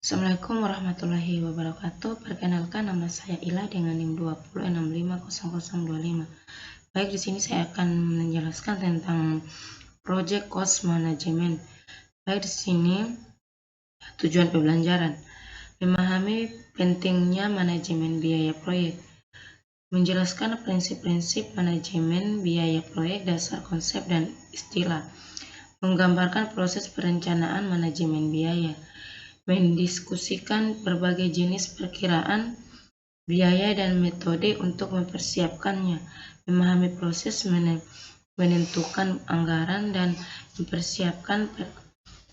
Assalamualaikum warahmatullahi wabarakatuh. Perkenalkan, nama saya Ila dengan NIM 20650025. Baik, di sini saya akan menjelaskan tentang Project Cost Management. Baik, di sini tujuan pembelajaran memahami pentingnya manajemen biaya proyek, menjelaskan prinsip-prinsip manajemen biaya proyek, dasar konsep dan istilah, menggambarkan proses perencanaan manajemen biaya, mendiskusikan berbagai jenis perkiraan biaya dan metode untuk mempersiapkannya, memahami proses menentukan anggaran dan mempersiapkan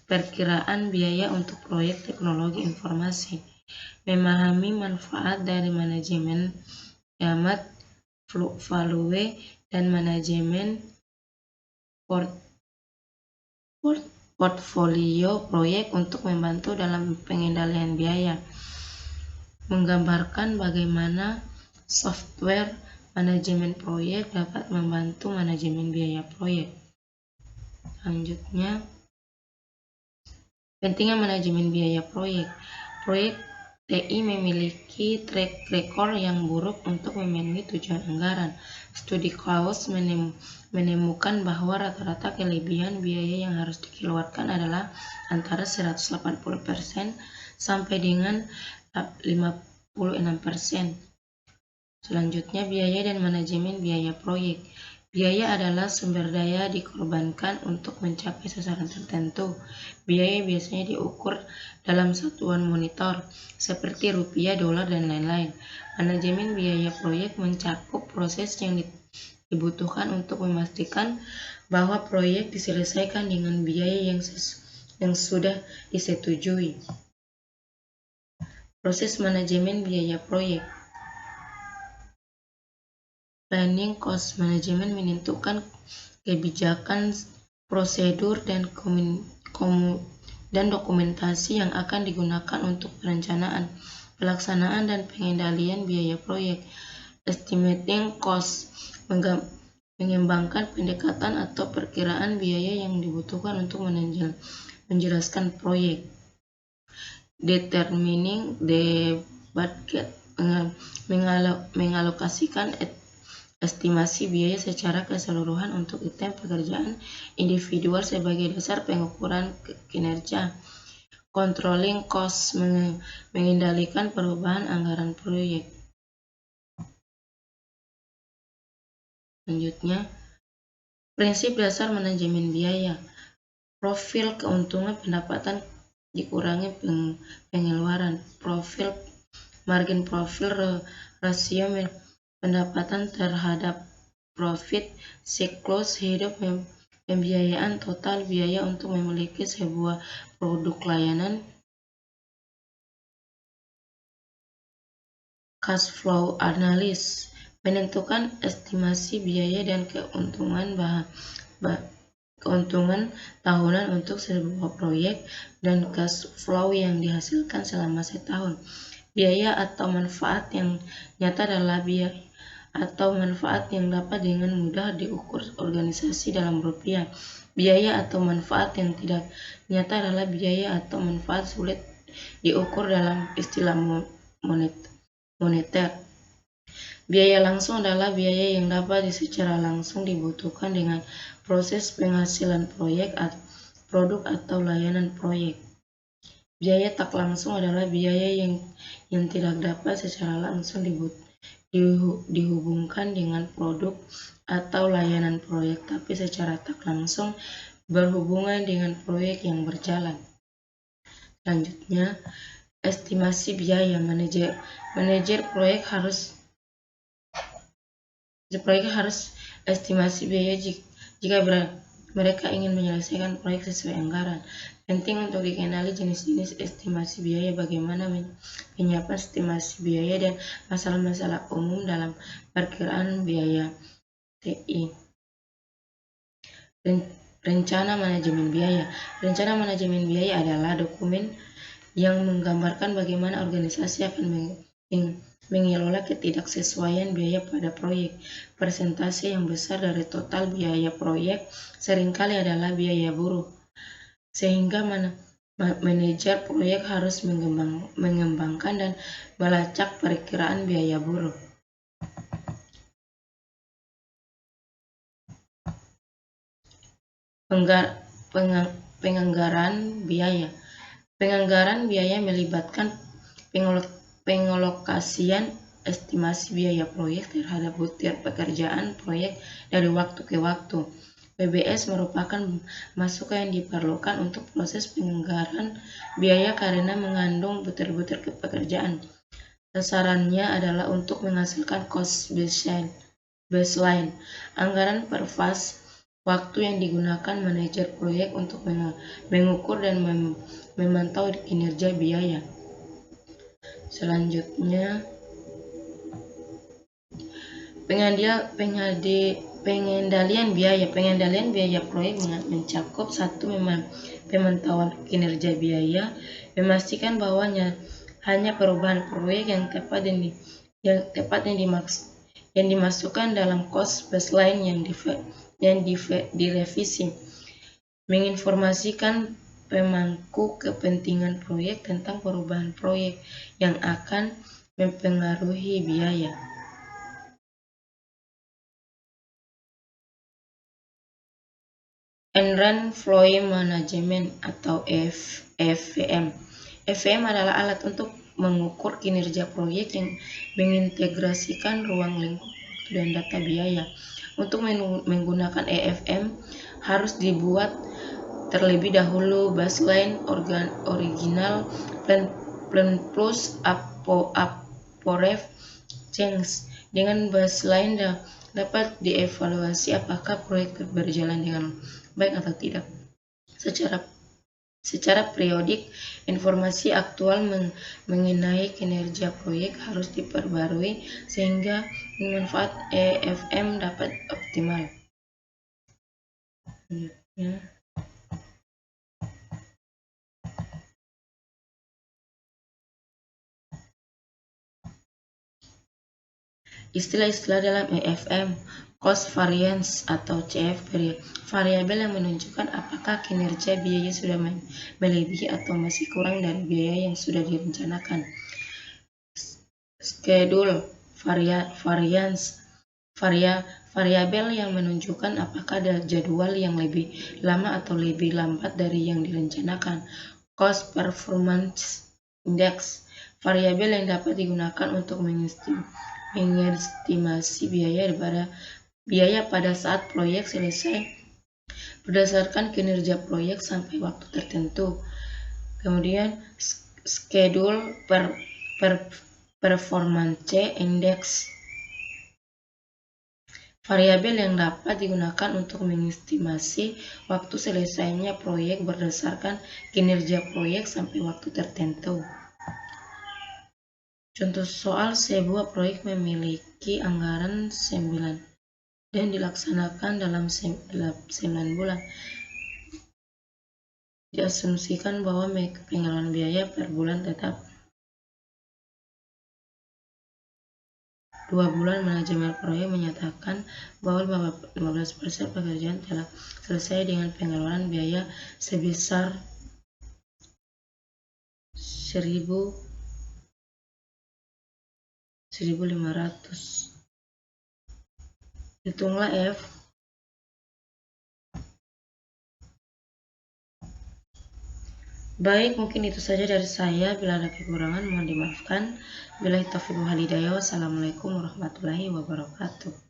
perkiraan biaya untuk proyek teknologi informasi, memahami manfaat dari manajemen hemat value dan manajemen portfolio proyek untuk membantu dalam pengendalian biaya, menggambarkan bagaimana software manajemen proyek dapat membantu manajemen biaya proyek. Selanjutnya, pentingnya manajemen biaya proyek. Proyek TI memiliki track record yang buruk untuk memenuhi tujuan anggaran. Studi Klaus menemukan bahwa rata-rata kelebihan biaya yang harus dikeluarkan adalah antara 180% sampai dengan 56%. Selanjutnya, biaya dan manajemen biaya proyek. Biaya adalah sumber daya dikorbankan untuk mencapai sasaran tertentu. Biaya biasanya diukur dalam satuan monitor, seperti rupiah, dolar, dan lain-lain. Manajemen biaya proyek mencakup proses yang dibutuhkan untuk memastikan bahwa proyek diselesaikan dengan biaya yang sudah disetujui. Proses manajemen biaya proyek. Planning cost management menentukan kebijakan, prosedur, dan dokumentasi yang akan digunakan untuk perencanaan, pelaksanaan, dan pengendalian biaya proyek. Estimating cost mengembangkan pendekatan atau perkiraan biaya yang dibutuhkan untuk menjelaskan proyek. Determining the budget mengalokasikan estimasi biaya secara keseluruhan untuk item pekerjaan individual sebagai dasar pengukuran kinerja. Controlling cost mengendalikan perubahan anggaran proyek. Selanjutnya, prinsip dasar manajemen biaya. Profil keuntungan pendapatan dikurangi pengeluaran. Profil margin profil rasio pendapatan terhadap profit. Siklus hidup pembiayaan total biaya untuk memiliki sebuah produk layanan. Cash flow analysis menentukan estimasi biaya dan keuntungan tahunan untuk sebuah proyek dan cash flow yang dihasilkan selama setahun. Biaya atau manfaat yang nyata adalah biaya atau manfaat yang dapat dengan mudah diukur organisasi dalam rupiah. Biaya atau manfaat yang tidak nyata adalah biaya atau manfaat sulit diukur dalam istilah moneter. Biaya langsung adalah biaya yang dapat secara langsung dibutuhkan dengan proses penghasilan proyek, produk atau layanan proyek. Biaya tak langsung adalah biaya yang tidak dapat secara langsung dihubungkan dengan produk atau layanan proyek, tapi secara tak langsung berhubungan dengan proyek yang berjalan. Selanjutnya, estimasi biaya. Manajer proyek harus estimasi biaya jika mereka ingin menyelesaikan proyek sesuai anggaran. Penting untuk dikenali jenis-jenis estimasi biaya, bagaimana penyiapan estimasi biaya, dan masalah-masalah umum dalam perkiraan biaya TI. Rencana manajemen biaya. Rencana manajemen biaya adalah dokumen yang menggambarkan bagaimana organisasi akan mengelola ketidaksesuaian biaya pada proyek. Persentase yang besar dari total biaya proyek seringkali adalah biaya buruh, sehingga Manajer proyek harus mengembangkan dan melacak perkiraan biaya buruh. Penganggaran biaya. Penganggaran biaya melibatkan pengalokasian estimasi biaya proyek terhadap butir pekerjaan proyek dari waktu ke waktu. PBS merupakan masukan yang diperlukan untuk proses penganggaran biaya karena mengandung butir-butir pekerjaan. Sasarannya adalah untuk menghasilkan cost baseline, anggaran per fase waktu yang digunakan manajer proyek untuk mengukur dan memantau kinerja biaya. Selanjutnya, pengendalian biaya. Pengendalian biaya proyek mencakup satu pemantauan kinerja biaya, memastikan bahwa hanya perubahan proyek yang tepat yang dimasukkan dalam cost baseline yang direvisi, menginformasikan pemangku kepentingan proyek tentang perubahan proyek yang akan mempengaruhi biaya. Enrun Flow Management atau EFM. EFM adalah alat untuk mengukur kinerja proyek yang mengintegrasikan ruang lingkup waktu dan data biaya. Untuk menggunakan EFM harus dibuat terlebih dahulu baseline original plan plus aporef change. Dengan baseline dapat dievaluasi apakah proyek berjalan dengan baik atau tidak. Secara periodik, informasi aktual mengenai kinerja proyek harus diperbarui sehingga manfaat EFM dapat optimal. Istilah-istilah dalam EFM. Cost variance atau CF, variabel yang menunjukkan apakah kinerja biaya sudah melebihi atau masih kurang dari biaya yang sudah direncanakan. Schedule variance, variabel yang menunjukkan apakah ada jadwal yang lebih lama atau lebih lambat dari yang direncanakan. Cost performance index, variabel yang dapat digunakan untuk mengestimasi biaya pada saat proyek selesai berdasarkan kinerja proyek sampai waktu tertentu. Kemudian schedule performance index, variabel yang dapat digunakan untuk mengestimasi waktu selesainya proyek berdasarkan kinerja proyek sampai waktu tertentu. Contoh soal, sebuah proyek memiliki anggaran 9 dan dilaksanakan dalam 9 bulan. Diasumsikan bahwa pengelolaan biaya per bulan tetap. 2 bulan manajemen proyek menyatakan bahwa 15% pekerjaan telah selesai dengan pengelolaan biaya sebesar 1.500. Hitunglah F. Baik, mungkin itu saja dari saya. Bila ada kekurangan mohon dimaafkan. Billahi taufiq wal hidayah. Wassalamualaikum warahmatullahi wabarakatuh.